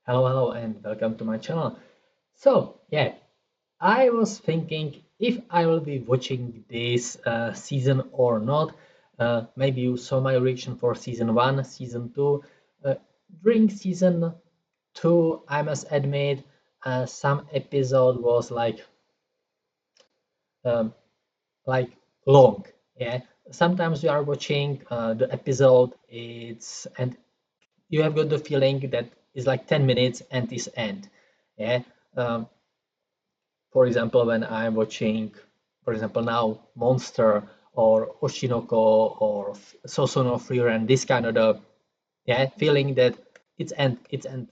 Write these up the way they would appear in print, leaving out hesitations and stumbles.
Hello, and welcome to my channel. So, yeah, I was thinking if I will be watching this season or not. Maybe you saw my reaction for season one, season two. Uh, During season two, I must admit, some episode was um, like long. Yeah, sometimes you are watching the episode, and you have got the feeling that it's like 10 minutes and this end. Yeah. Um, for example, when I'm watching, for example, now Monster or Oshinoko or Sosono Freerun, this kind of the feeling that it's end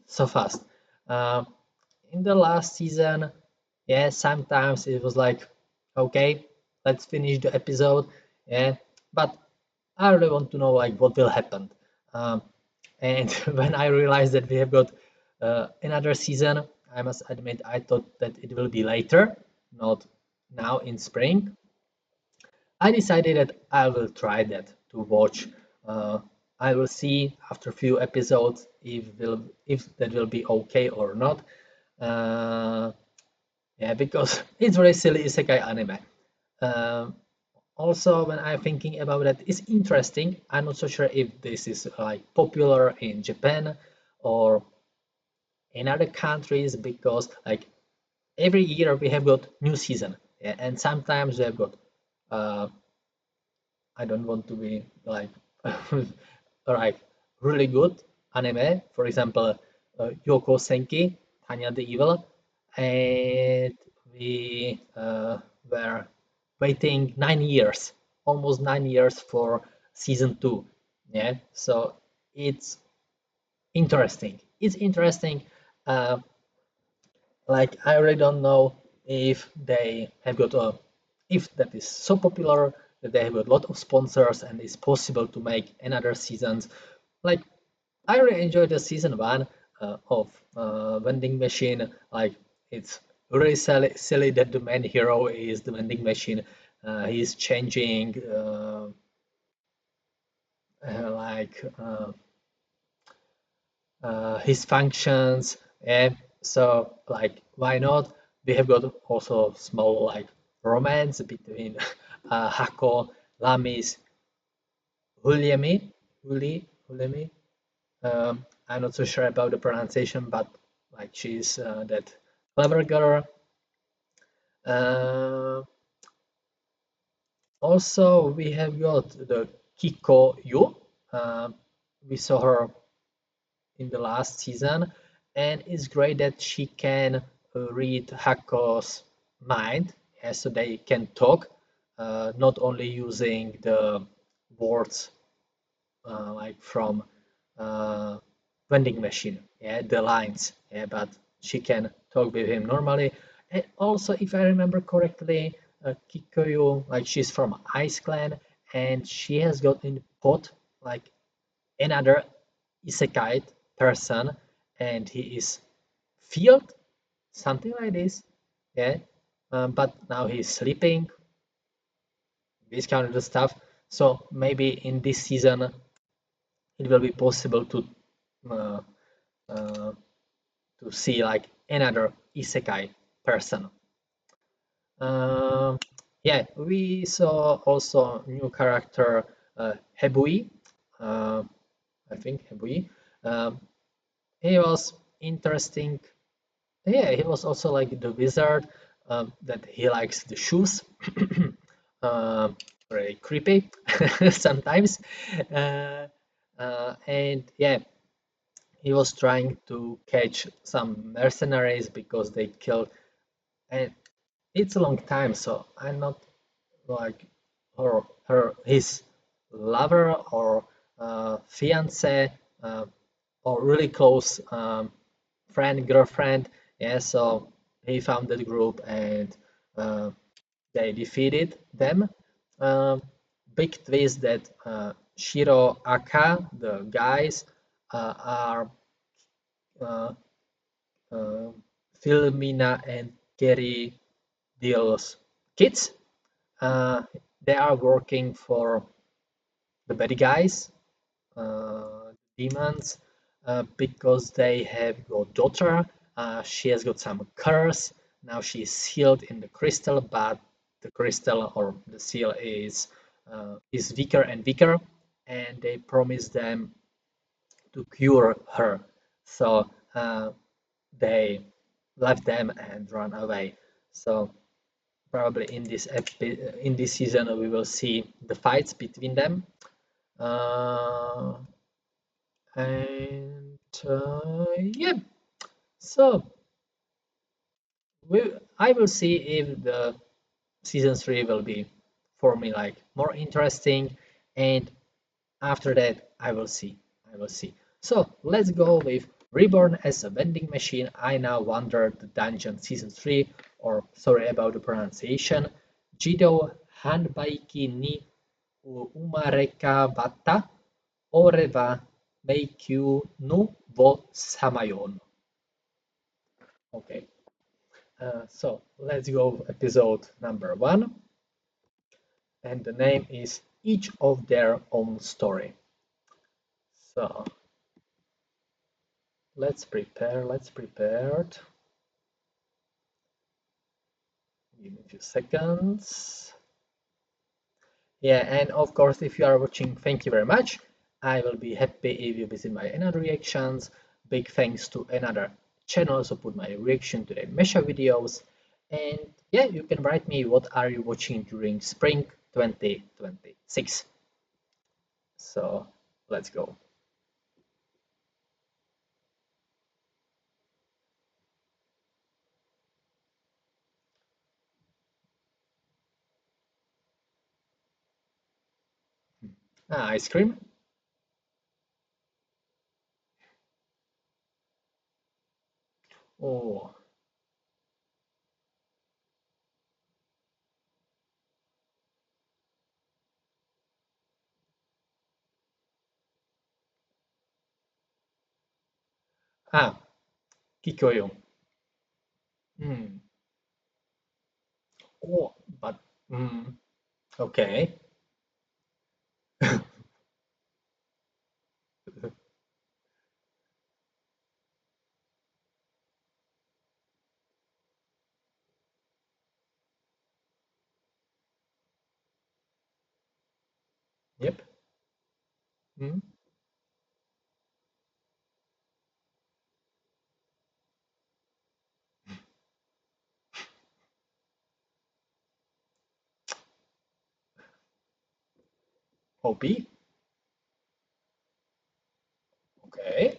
so fast. Uh, in the last season, sometimes it was like, okay, let's finish the episode, but I really want to know like what will happen. Um, and when I realized that we have got another season, I must admit I thought that it will be later, not now in spring. I decided that I will try that to watch. Uh, I will see after a few episodes if that will be okay or not. Uh, because it's very silly isekai anime. Um, Also, when I'm thinking about that, it's interesting. I'm not so sure if this is like popular in Japan or in other countries because like every year we have got new season, and sometimes we have got uh, I don't want to be like like really good anime. For example, Yoko Senki, Tanya the Evil, and we were waiting 9 years, almost 9 years for season two. Yeah, so it's interesting. It's interesting. Uh, like I really don't know if they have got a if that is so popular that they have a lot of sponsors and it's possible to make another seasons. Like I really enjoyed the season one of Vending Machine. Like it's really silly that the main hero is the vending machine. He's changing like his functions, and so like why not? We have got also small like romance between Hako, Lamis, Huliemi, Hulemi. I'm not so sure about the pronunciation, but like she's that clever girl. Uh, Also, we have got the Kiko Yu. Uh, we saw her in the last season, and it's great that she can read Hako's mind, so they can talk, not only using the words like from uh, vending machine, the lines, but she can talk with him normally. And also, if I remember correctly, Kikoyu, like she's from Ice Clan, and she has got in pot like another isekai person, and he is field, something like this, yeah. But now he's sleeping, this kind of stuff. So maybe in this season it will be possible uh, uh, to see like another isekai person. Um, we saw also new character Hebui. Uh, I think Hebui. Um, he was interesting. Yeah, he was also like the wizard that he likes the shoes. uh, Very creepy sometimes. Uh, and yeah, he was trying to catch some mercenaries because they killed. And it's a long time, so I'm not like his lover or fiance or really close friend girlfriend. Yeah, so he found that group and uh, they defeated them. Um, Big twist that Shiro Aka, the guys, are uh, uh, Philomena and Gary Deal's kids. Uh, they are working for the bad guys, demons, because they have got daughter. She has got some curse. Now she is sealed in the crystal, but the crystal or the seal is weaker and weaker, and they promise them to cure her. So they left them and run away. So probably in this season we will see the fights between them. Uh, and yeah, so I will see if the season 3 will be for me like more interesting, and after that I will see. So let's go with Reborn as a vending machine. I now wonder the dungeon season 3, or sorry about the pronunciation, Jidou Hanbaiki ni Umarekawatta Ore wa Meikyuu no wo Samayou. Okay, so let's go episode number 1, and the name is Each of Their Own Story. So let's prepare. Give me a few seconds. Yeah, and of course, if you are watching, thank you very much. I will be happy if you visit my another reactions. Big thanks to another channel who put my reaction to the Mesha videos. And yeah, you can write me what are you watching during spring 2026. So let's go. Ice cream. Oh, ah, Kikoyo. Hmm. Oh, but okay. Yep. Mm. OP. Okay.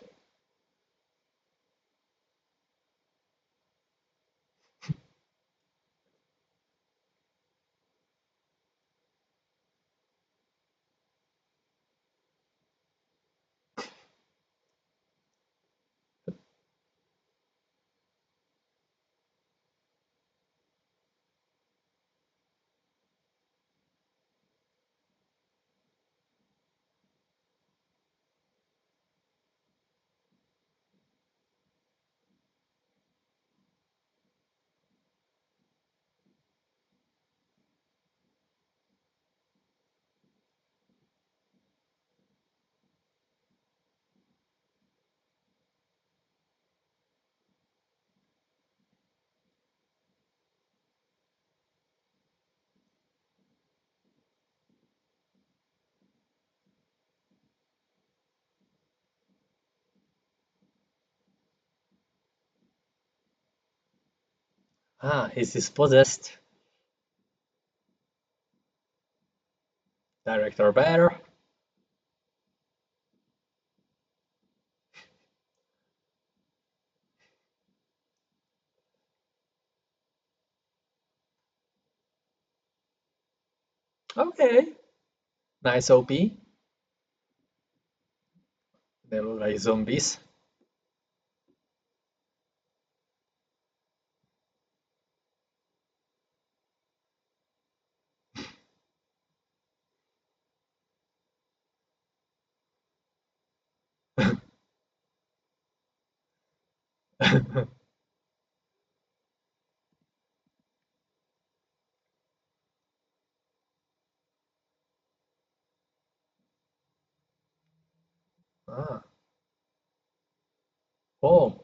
He's possessed. Director Bear. Okay. Nice OP. They look like zombies. ah, Oh.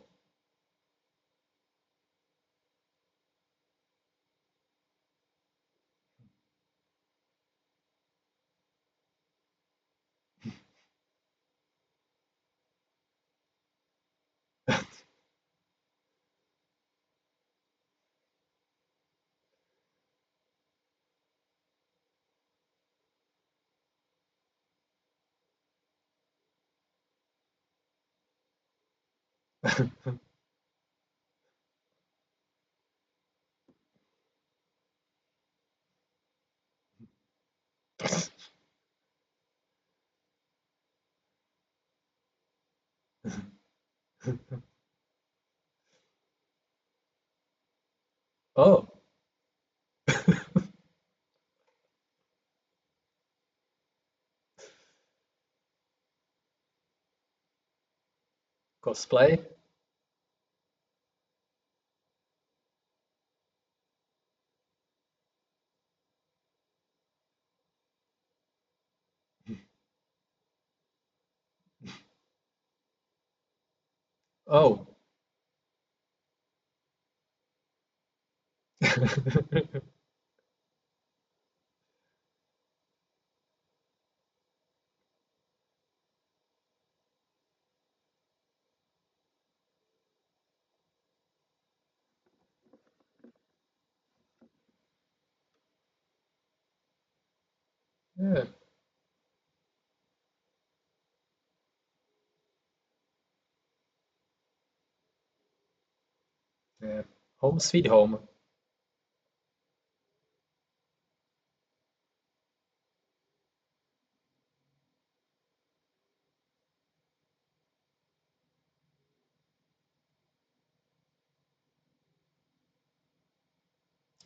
Oh. Cosplay? Oh. Yeah, yeah. Home sweet home.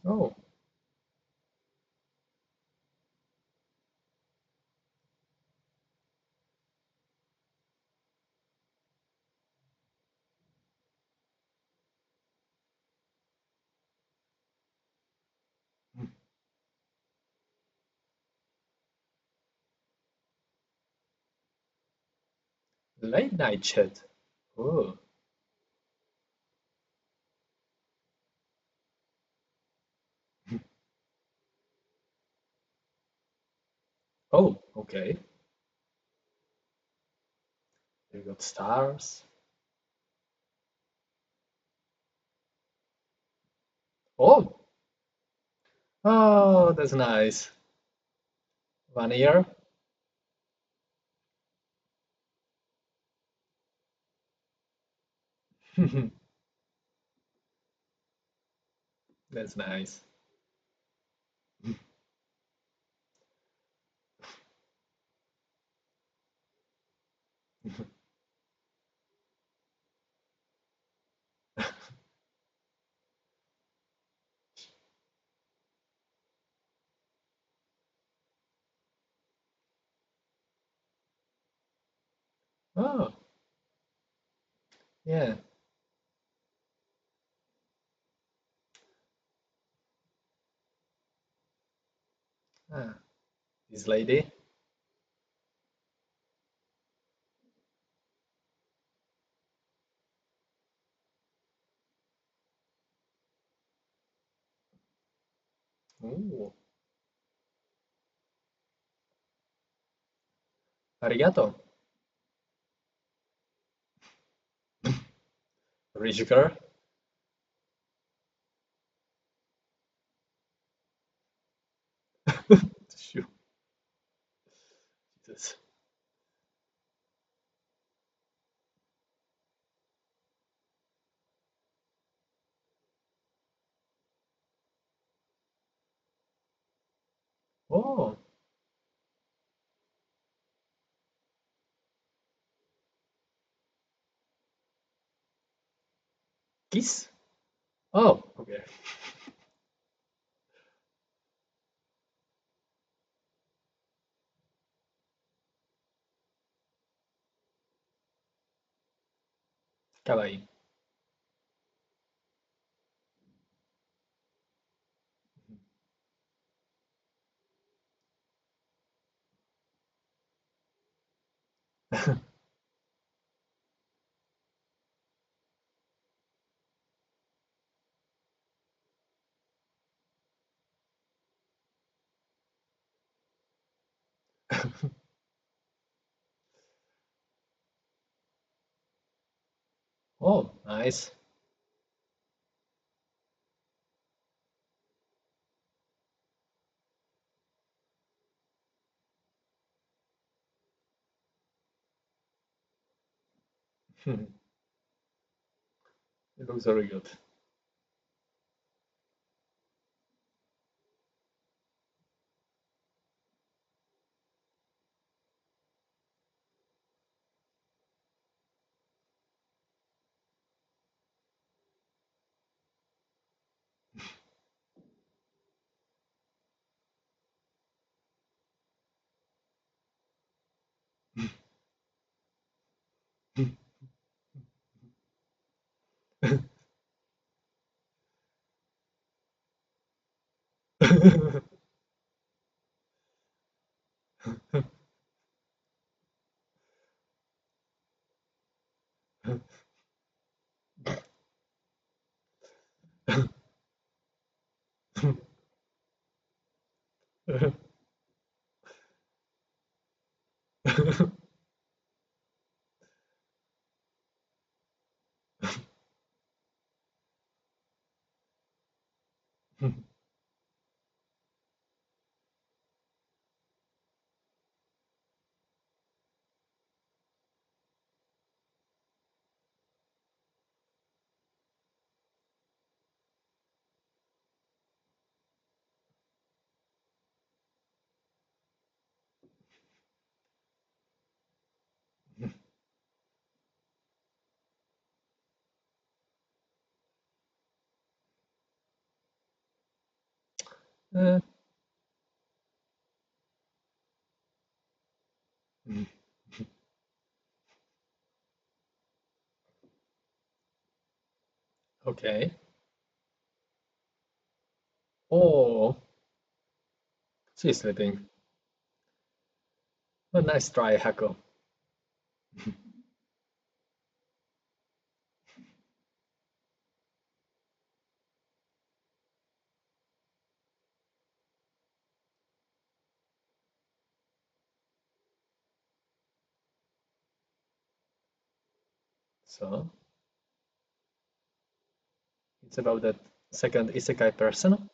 Oh, late night chat. Oh, oh, okay. You got stars. Oh, oh, that's nice. 1 year. That's nice. Oh, yeah. Ah, this lady. Oh, arigato. Rich girl. Shoo, Jesus. Oh, kiss. Oh, okay. Kawaii. Oh, nice. It looks very good. Uh, okay. Oh, she's sleeping. A nice try, Hako. So, it's about that second isekai person.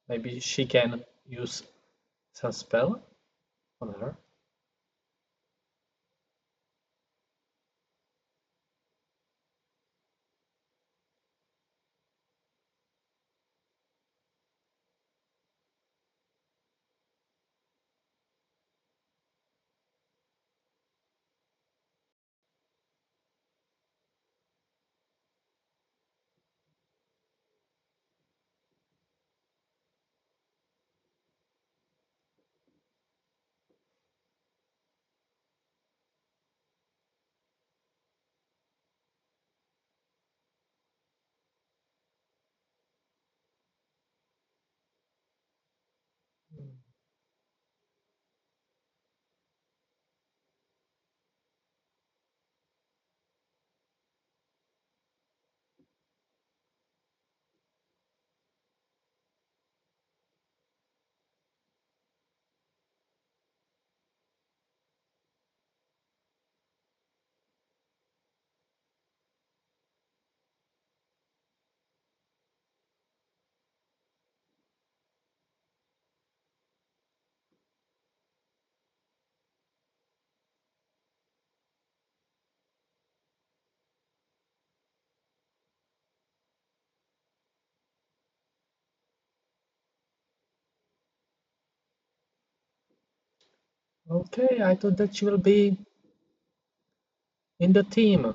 Maybe she can use some spell on her. Okay, I thought that you will be in the team.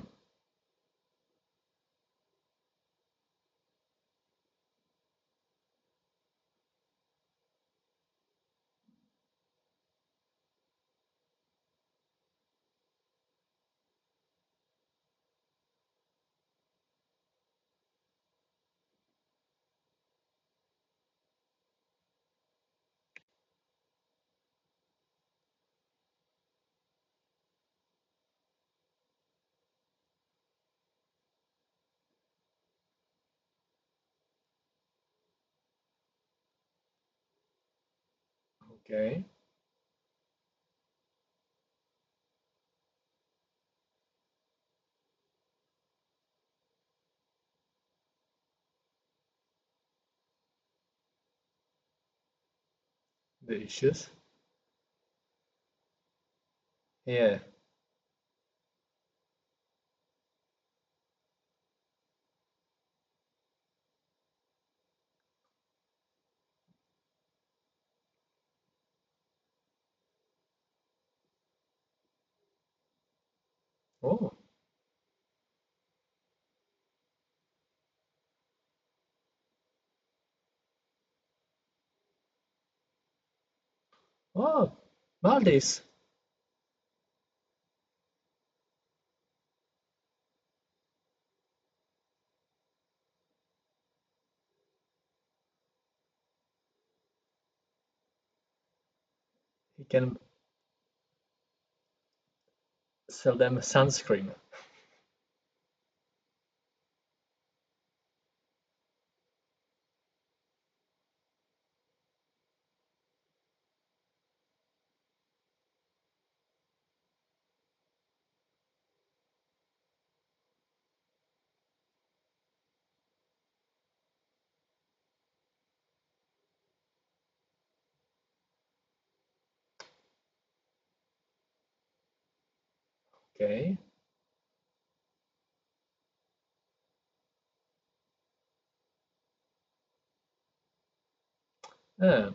Okay, the issues. Yeah. Oh, oh, Maldives. He can sell them sunscreen. Okay. Uh,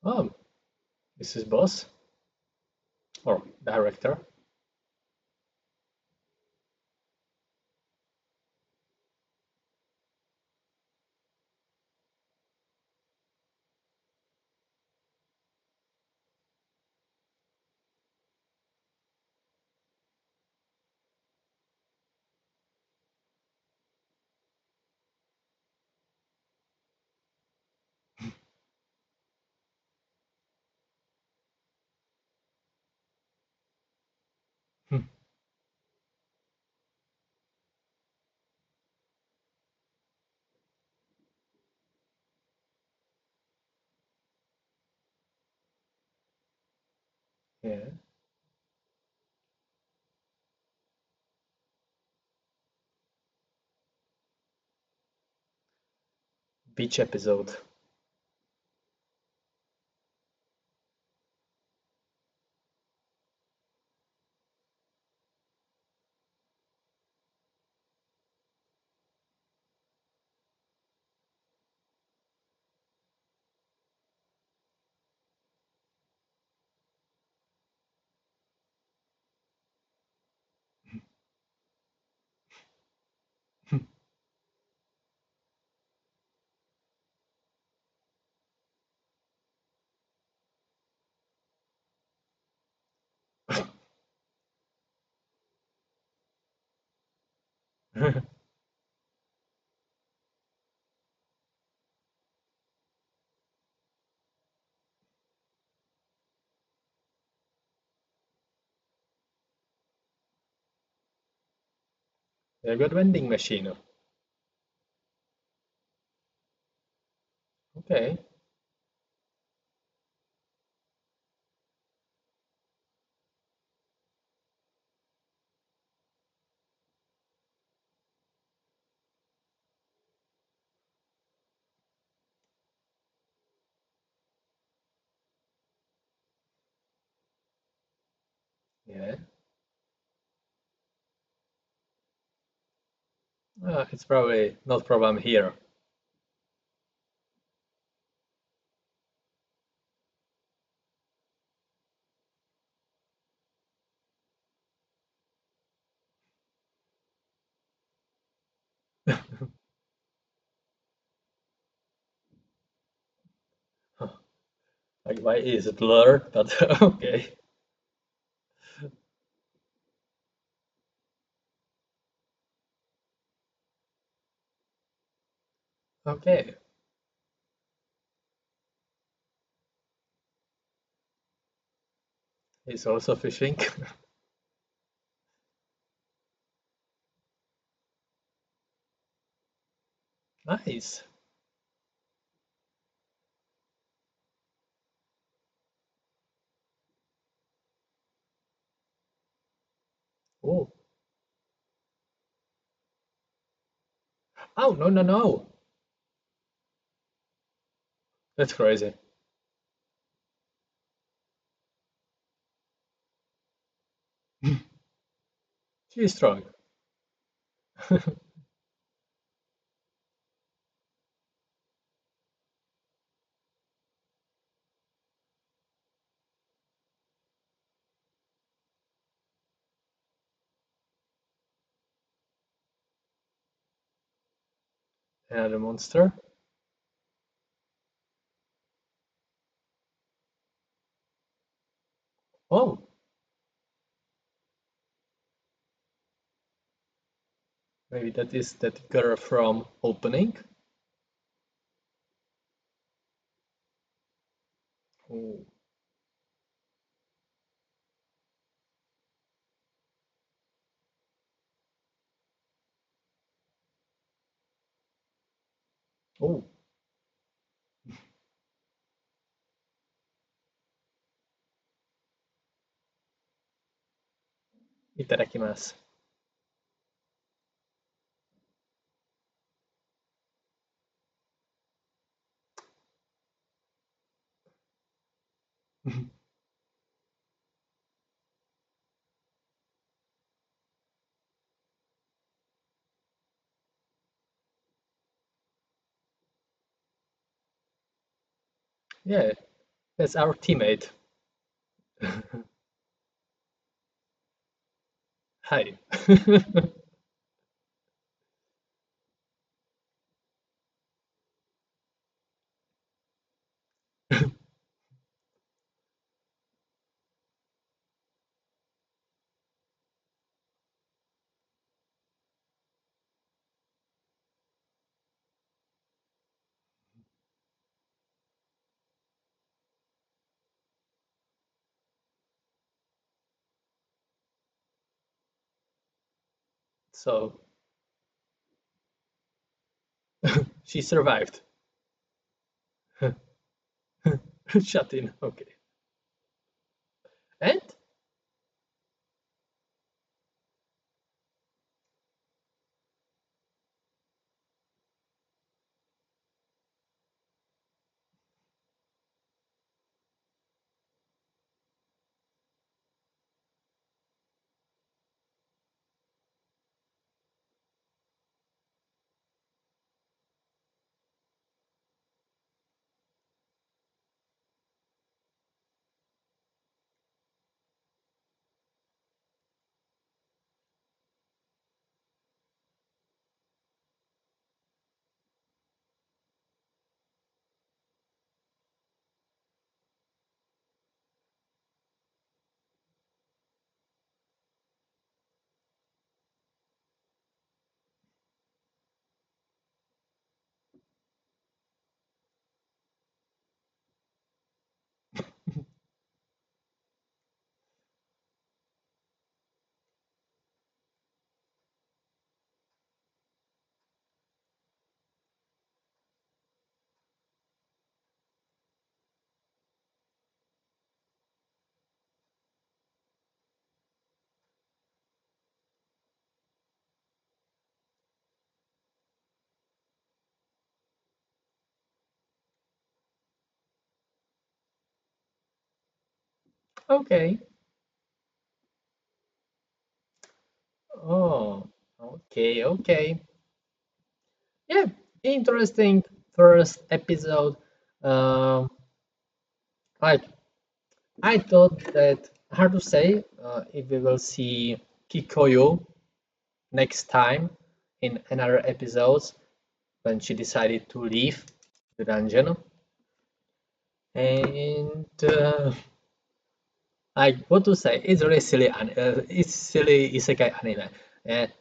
oh, this is boss or director. Hmm, yeah. Beach episode. A good vending machine. Okay. Yeah. It's probably not problem here. Like, why is it blurred? But okay. Okay. He's also fishing. Nice. Oh. Oh, no, no, no. That's crazy. She's strong. Another monster. Oh, maybe that is that girl from opening. Oh, oh, いただきます。Yeah, that's our teammate. はい。So she survived. Shut in. Okay. And okay. Oh, okay, okay. Yeah, interesting first episode. Um, like I thought that hard to say if we will see Kikoyo next time in another episodes when she decided to leave the dungeon. And like what to say, it's really silly. It's silly isekai anime. And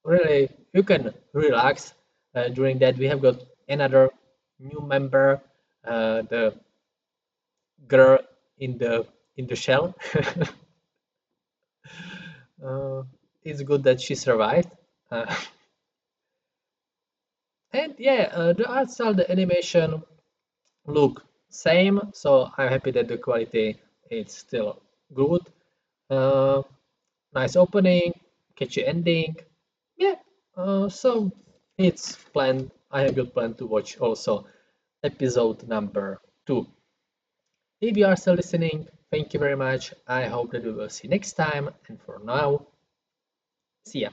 really, you can relax. During that, we have got another new member, the girl in the shell. uh, it's good that she survived. Uh, and yeah, the art style, the animation look same. So I'm happy that the quality is still good. Uh, Nice opening, catchy ending. Yeah. So it's planned. I have got plan to watch also episode number 2. If you are still listening, thank you very much. I hope that we will see next time. And for now, see ya.